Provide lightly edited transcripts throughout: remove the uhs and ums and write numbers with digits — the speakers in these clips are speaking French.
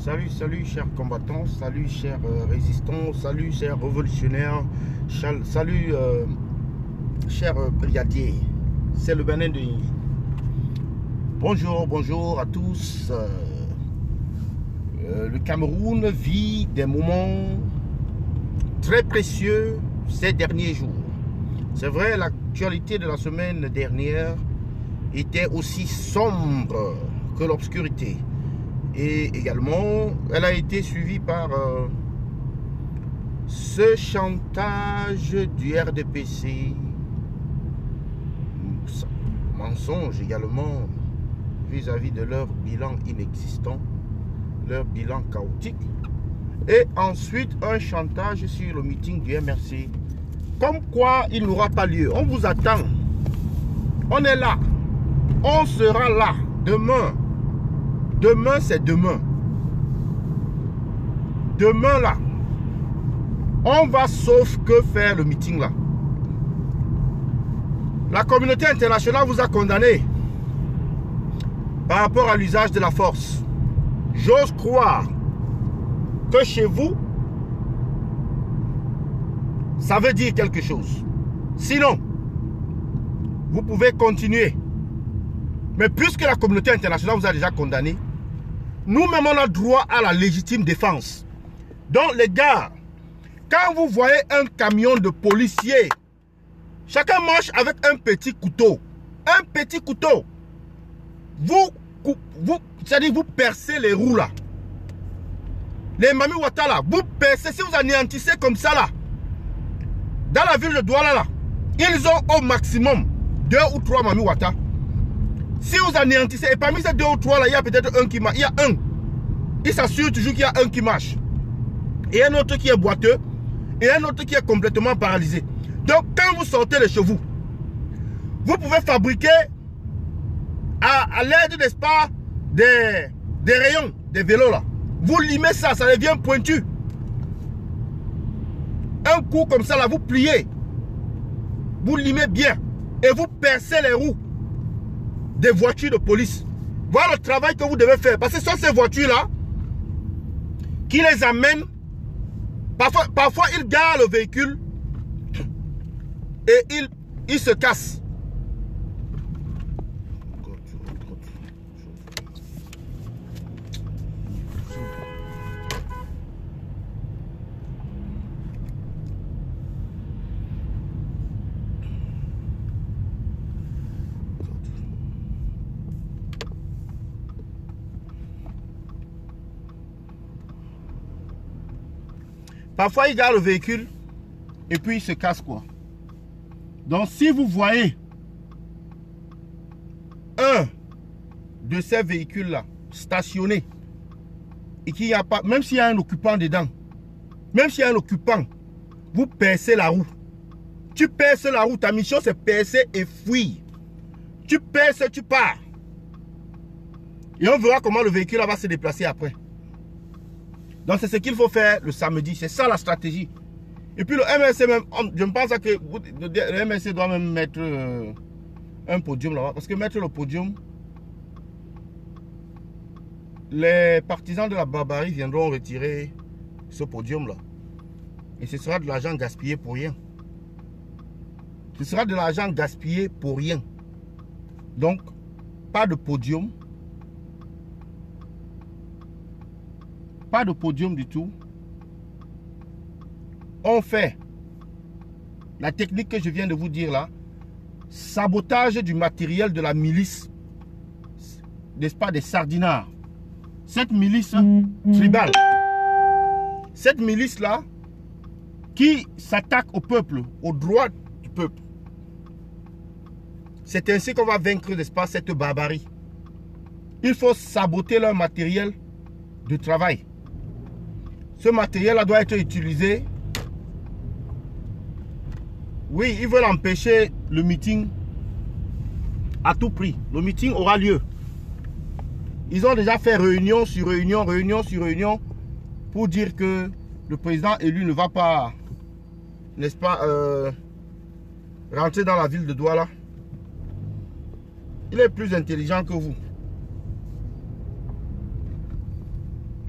Salut, salut chers combattants, salut chers résistants, salut chers révolutionnaires, salut chers brigadiers. C'est le Bénin de Yingui. Bonjour, bonjour à tous. Le Cameroun vit des moments très précieux ces derniers jours. C'est vrai, l'actualité de la semaine dernière était aussi sombre que l'obscurité. Et également, elle a été suivie par ce chantage du RDPC. Mensonge également vis-à-vis de leur bilan inexistant, leur bilan chaotique. Et ensuite, un chantage sur le meeting du MRC. Comme quoi, il n'aura pas lieu. On vous attend. On est là. On sera là demain. Demain, c'est demain. Demain, là. On va sauf que faire le meeting, là. La communauté internationale vous a condamné par rapport à l'usage de la force. J'ose croire que chez vous, ça veut dire quelque chose. Sinon, vous pouvez continuer. Mais puisque la communauté internationale vous a déjà condamné, nous-mêmes on a droit à la légitime défense. Donc les gars, quand vous voyez un camion de policiers, chacun marche avec un petit couteau. Un petit couteau. C'est-à-dire vous percez les roues là. Les Mami Wata là, vous percez, si vous anéantissez comme ça là, dans la ville de Douala là, ils ont au maximum 2 ou 3 Mami Wata. Si vous anéantissez, et parmi ces 2 ou 3 là, il y a peut-être un qui marche. Il y a un. Il s'assure toujours qu'il y a un qui marche. Et un autre qui est boiteux. Et un autre qui est complètement paralysé. Donc quand vous sortez de chez vous, vous pouvez fabriquer à l'aide, n'est-ce pas, des rayons, des vélos là. Vous limez ça, ça devient pointu. Un coup comme ça là, vous pliez. Vous limez bien. Et vous percez les roues des voitures de police. Voilà le travail que vous devez faire. Parce que ce sont ces voitures-là qui les amènent. Parfois, ils garent le véhicule et ils se cassent. Parfois, ils gardent le véhicule et puis ils se cassent quoi. Donc, si vous voyez un de ces véhicules-là stationné et qu'il n'y a pas, même s'il y a un occupant dedans, même s'il y a un occupant, vous percez la roue. Tu perces la roue, ta mission c'est percer et fuir. Tu perces, tu pars. Et on verra comment le véhicule va se déplacer après. Donc c'est ce qu'il faut faire le samedi. C'est ça la stratégie. Et puis le MRC même, je pense que le MRC doit même mettre un podium là-bas. Parce que mettre le podium, les partisans de la barbarie viendront retirer ce podium là. Et ce sera de l'argent gaspillé pour rien. Ce sera de l'argent gaspillé pour rien. Donc, pas de podium. Pas de podium du tout. On fait la technique que je viens de vous dire là. Sabotage du matériel de la milice. N'est-ce pas, des sardinards. Cette milice tribale. Cette milice là qui s'attaque au peuple, aux droits du peuple. C'est ainsi qu'on va vaincre, n'est-ce pas, cette barbarie. Il faut saboter leur matériel de travail. Ce matériel-là doit être utilisé. Oui, ils veulent empêcher le meeting à tout prix. Le meeting aura lieu. Ils ont déjà fait réunion sur réunion, réunion sur réunion pour dire que le président élu ne va pas, n'est-ce pas, rentrer dans la ville de Douala. Il est plus intelligent que vous.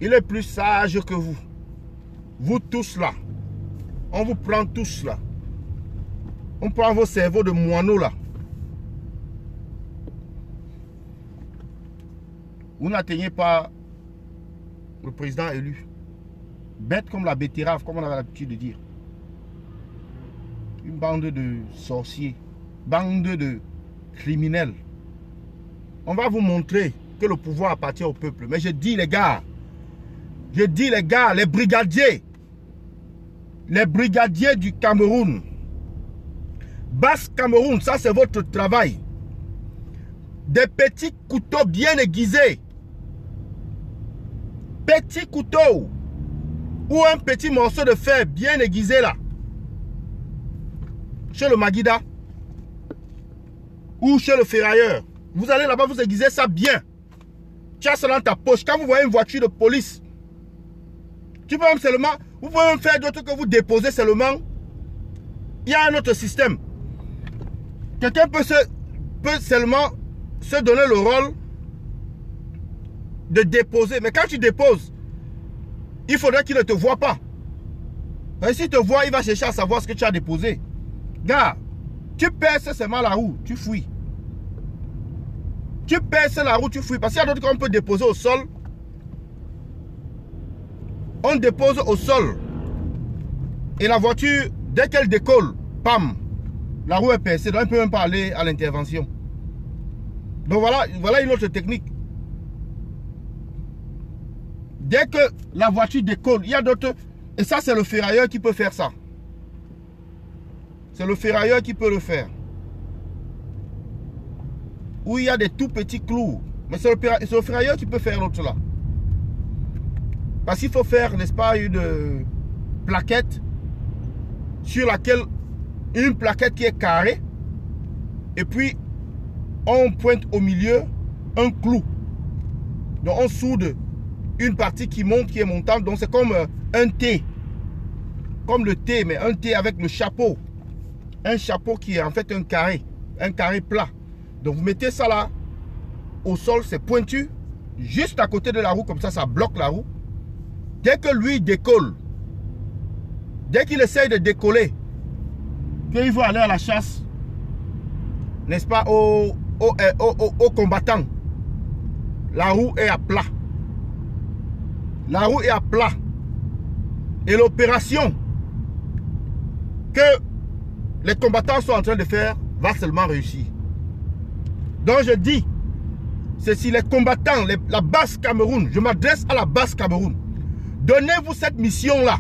Il est plus sage que vous. Vous tous là. On vous prend tous là. On prend vos cerveaux de moineaux là. Vous n'atteignez pas le président élu. Bête comme la betterave, comme on avait l'habitude de dire. Une bande de sorciers. Bande de criminels. On va vous montrer que le pouvoir appartient au peuple. Mais je dis les gars, les brigadiers du Cameroun. Basse Cameroun, ça c'est votre travail. Des petits couteaux bien aiguisés. Petit couteau. Ou un petit morceau de fer bien aiguisé là. Chez le Maguida. Ou chez le ferrailleur. Vous allez là-bas, vous aiguisez ça bien. Tu as ça dans ta poche. Quand vous voyez une voiture de police, tu peux même seulement, vous pouvez même faire d'autres que vous déposez seulement. Il y a un autre système. Quelqu'un peut seulement se donner le rôle de déposer. Mais quand tu déposes, il faudrait qu'il ne te voie pas. S'il te voit, il va chercher à savoir ce que tu as déposé. Gars, tu perces seulement la roue, tu fouilles. Tu perces la roue, tu fouilles. Parce qu'il y a d'autres qu'on peut déposer au sol. On dépose au sol. Et la voiture, dès qu'elle décolle, pam, la roue est percée. Donc, on ne peut même pas aller à l'intervention. Donc, voilà une autre technique. Dès que la voiture décolle, il y a d'autres... Et ça, c'est le ferrailleur qui peut faire ça. C'est le ferrailleur qui peut le faire. Où il y a des tout petits clous. Mais c'est le ferrailleur qui peut faire l'autre là. Parce qu'il faut faire, n'est-ce pas, une plaquette sur laquelle, une plaquette qui est carrée. Et puis, on pointe au milieu un clou. Donc, on soude une partie qui monte, qui est montante. Donc, c'est comme un T. Comme le T, mais un T avec le chapeau. Un chapeau qui est en fait un carré plat. Donc, vous mettez ça là, au sol, c'est pointu, juste à côté de la roue, comme ça bloque la roue. Dès que lui décolle, dès qu'il essaye de décoller, qu'il veut aller à la chasse, n'est-ce pas, aux combattants, la roue est à plat. La roue est à plat. Et l'opération que les combattants sont en train de faire va seulement réussir. Donc je dis, c'est si les combattants, la Basse Cameroun, je m'adresse à la Basse Cameroun, donnez-vous cette mission-là,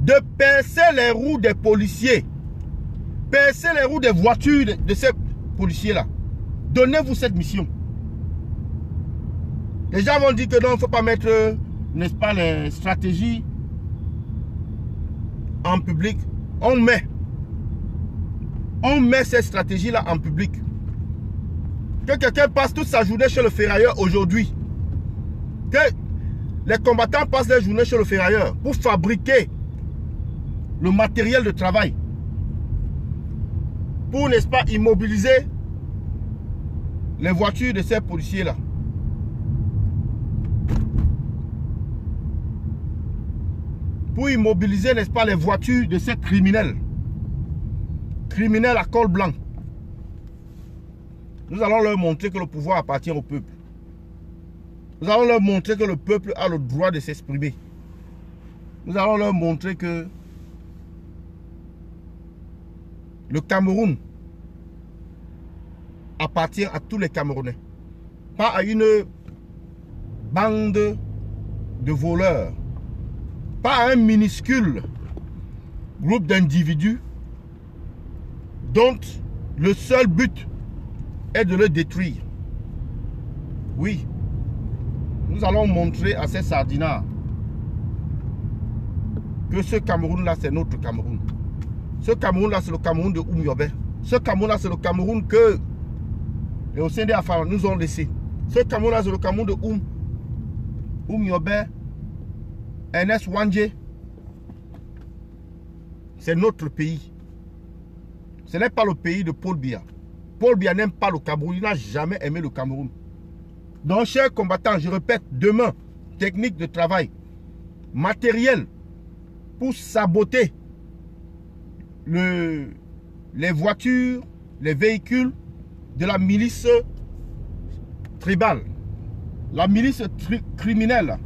de percer les roues des policiers, percer les roues des voitures de ces policiers-là. Donnez-vous cette mission. Les gens vont dire que non, il ne faut pas mettre, n'est-ce pas, les stratégies en public. On met ces stratégies-là en public. Que quelqu'un passe toute sa journée chez le ferrailleur aujourd'hui. Que les combattants passent leur journée chez le ferrailleur pour fabriquer le matériel de travail. Pour, n'est-ce pas, immobiliser les voitures de ces policiers-là. Pour immobiliser, n'est-ce pas, les voitures de ces criminels. Criminels à col blanc. Nous allons leur montrer que le pouvoir appartient au peuple. Nous allons leur montrer que le peuple a le droit de s'exprimer. Nous allons leur montrer que le Cameroun appartient à tous les Camerounais. Pas à une bande de voleurs. Pas à un minuscule groupe d'individus dont le seul but est de le détruire. Oui, nous allons montrer à ces sardinards que ce Cameroun-là, c'est notre Cameroun. Ce Cameroun-là, c'est le Cameroun de Oum-Yobé. Ce Cameroun-là, c'est le Cameroun que les Océans d'Afrique nous ont laissé. Ce Cameroun-là, c'est le Cameroun de Oum-Yobé, Ernest Wandje. C'est notre pays. Ce n'est pas le pays de Paul Biya. Paul Biya n'aime pas le Cameroun. Il n'a jamais aimé le Cameroun. Donc, chers combattants, je répète, demain, techniques de travail matérielles pour saboter les voitures, les véhicules de la milice tribale, la milice criminelle,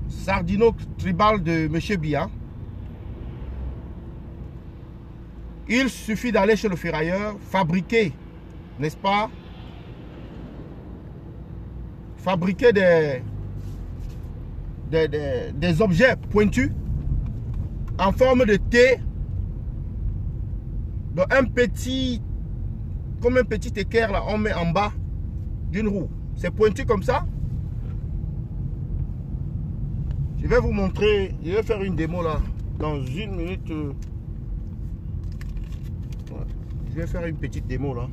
sardino-tribale de M. Biya. Il suffit d'aller chez le ferrailleur, fabriquer, n'est-ce pas, fabriquer des objets pointus en forme de T, dans un petit, comme un petit équerre là, on met en bas d'une roue. C'est pointu comme ça. Je vais vous montrer, je vais faire une démo là, dans une minute. Je vais faire une petite démo là.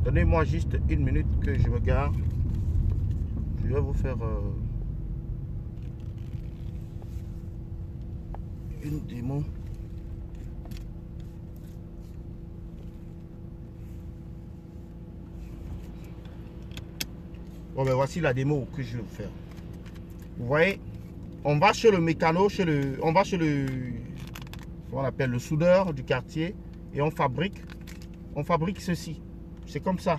Donnez-moi juste une minute que je me gare. Je vais vous faire une démo. Bon ben voici la démo que je vais vous faire. Vous voyez, on va chez le mécano, on va chez le, comment on appelle, le soudeur du quartier et on fabrique ceci. C'est comme ça.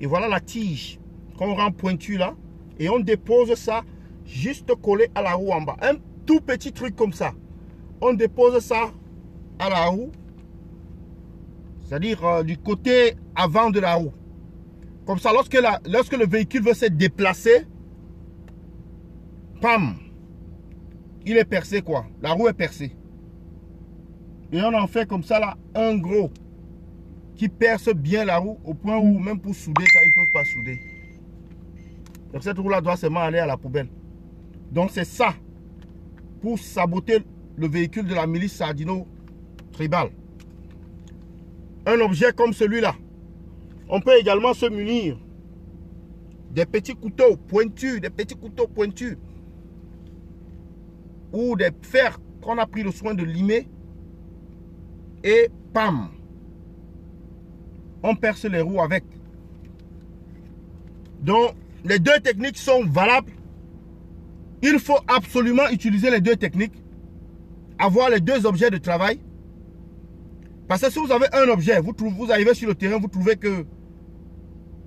Et voilà la tige qu'on rend pointue là. Et on dépose ça juste collé à la roue en bas. Un tout petit truc comme ça. On dépose ça à la roue. C'est-à-dire du côté avant de la roue. Comme ça, lorsque le véhicule veut se déplacer, pam, il est percé quoi. La roue est percée. Et on en fait comme ça là, un gros qui perce bien la roue au point où même pour souder ça, ils ne peuvent pas souder. Donc cette roue là doit seulement aller à la poubelle. Donc c'est ça pour saboter le véhicule de la milice sardino tribale. Un objet comme celui-là. On peut également se munir des petits couteaux pointus, ou des fers qu'on a pris le soin de limer et pam, on perce les roues avec. Donc les deux techniques sont valables. Il faut absolument utiliser les deux techniques, avoir les deux objets de travail. Parce que si vous avez un objet, vous arrivez sur le terrain, vous trouvez que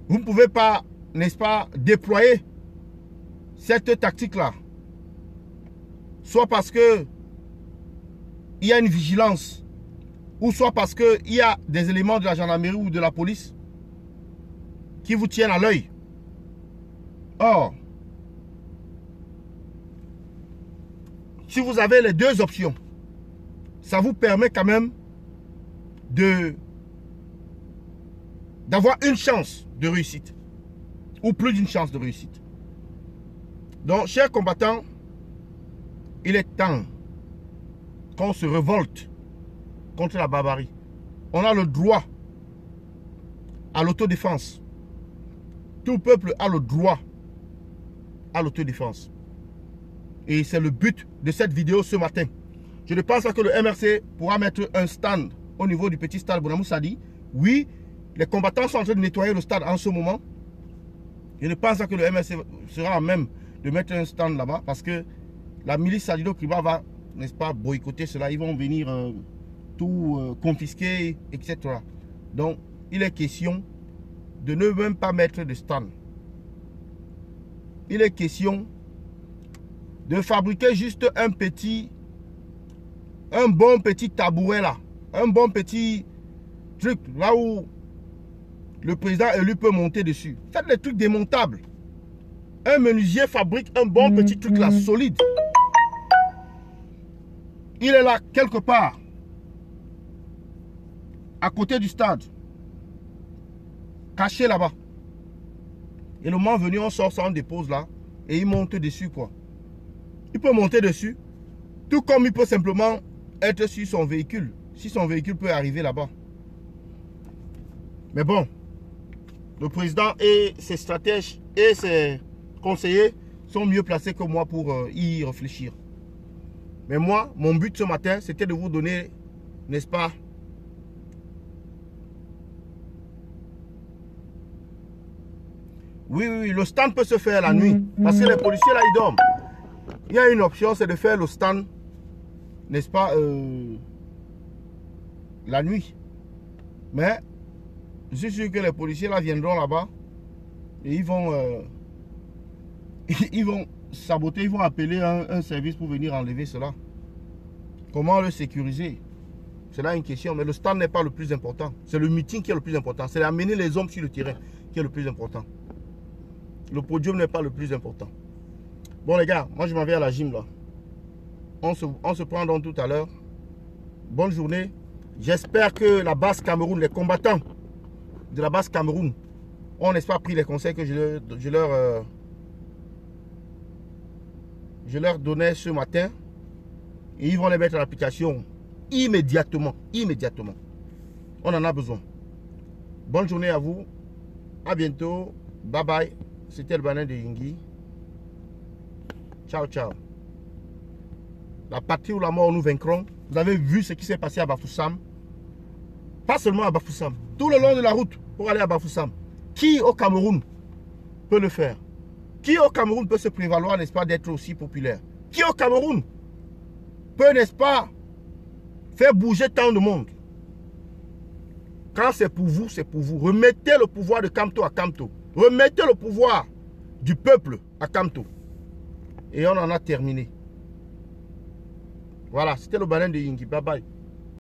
vous ne pouvez pas, n'est-ce pas, déployer cette tactique-là. Soit parce que il y a une vigilance, ou soit parce qu'il y a des éléments de la gendarmerie ou de la police qui vous tiennent à l'œil. Or, si vous avez les deux options, ça vous permet quand même d'avoir une chance de réussite ou plus d'une chance de réussite. Donc, chers combattants, il est temps qu'on se révolte contre la barbarie. On a le droit à l'autodéfense. Tout peuple a le droit à l'autodéfense. Et c'est le but de cette vidéo ce matin. Je ne pense pas que le MRC pourra mettre un stand au niveau du petit stade Bonamou Sadi. Oui, les combattants sont en train de nettoyer le stade en ce moment. Je ne pense pas que le MRC sera à même de mettre un stand là-bas parce que la milice Sardino Tribale va, n'est-ce pas, boycotter cela. Ils vont venir tout confisquer, etc. Donc, il est question de ne même pas mettre de stand. Il est question de fabriquer juste un bon petit tabouret là. Un bon petit truc là où le président élu peut monter dessus. Faites des trucs démontables. Un menuisier fabrique un bon petit truc là, solide. Il est là quelque part, à côté du stade, caché là-bas. Et le moment venu, on sort ça, on dépose là, et il monte dessus quoi. Il peut monter dessus, tout comme il peut simplement être sur son véhicule, si son véhicule peut arriver là-bas. Mais bon, le président et ses stratèges et ses conseillers sont mieux placés que moi pour y réfléchir. Mais moi, mon but ce matin, c'était de vous donner, n'est-ce pas, oui, le stand peut se faire la nuit. Parce que les policiers là, ils dorment. Il y a une option, c'est de faire le stand, n'est-ce pas, la nuit. Mais je suis sûr que les policiers là viendront là-bas et ils vont saboter, ils vont appeler un service pour venir enlever cela. Comment le sécuriser? C'est là une question, mais le stand n'est pas le plus important. C'est le meeting qui est le plus important. C'est d'amener les hommes sur le terrain qui est le plus important. Le podium n'est pas le plus important. Bon les gars, moi je m'en vais à la gym là. On se prend donc tout à l'heure. Bonne journée. J'espère que la base Cameroun, les combattants de la base Cameroun, ont n'est-ce pas pris les conseils que je leur donnais ce matin. Et ils vont les mettre en application immédiatement. Immédiatement. On en a besoin. Bonne journée à vous. À bientôt. Bye bye. C'était le Banin de Yingui. Ciao, ciao. La patrie ou la mort, nous vaincrons. Vous avez vu ce qui s'est passé à Bafoussam. Pas seulement à Bafoussam. Tout le long de la route pour aller à Bafoussam. Qui au Cameroun peut le faire? Qui au Cameroun peut se prévaloir, n'est-ce pas, d'être aussi populaire? Qui au Cameroun peut, n'est-ce pas, faire bouger tant de monde? Quand c'est pour vous, c'est pour vous. Remettez le pouvoir de Kamto à Kamto. Remettez le pouvoir du peuple à Kamto. Et on en a terminé. Voilà, c'était le Banin de Yingui. Bye bye.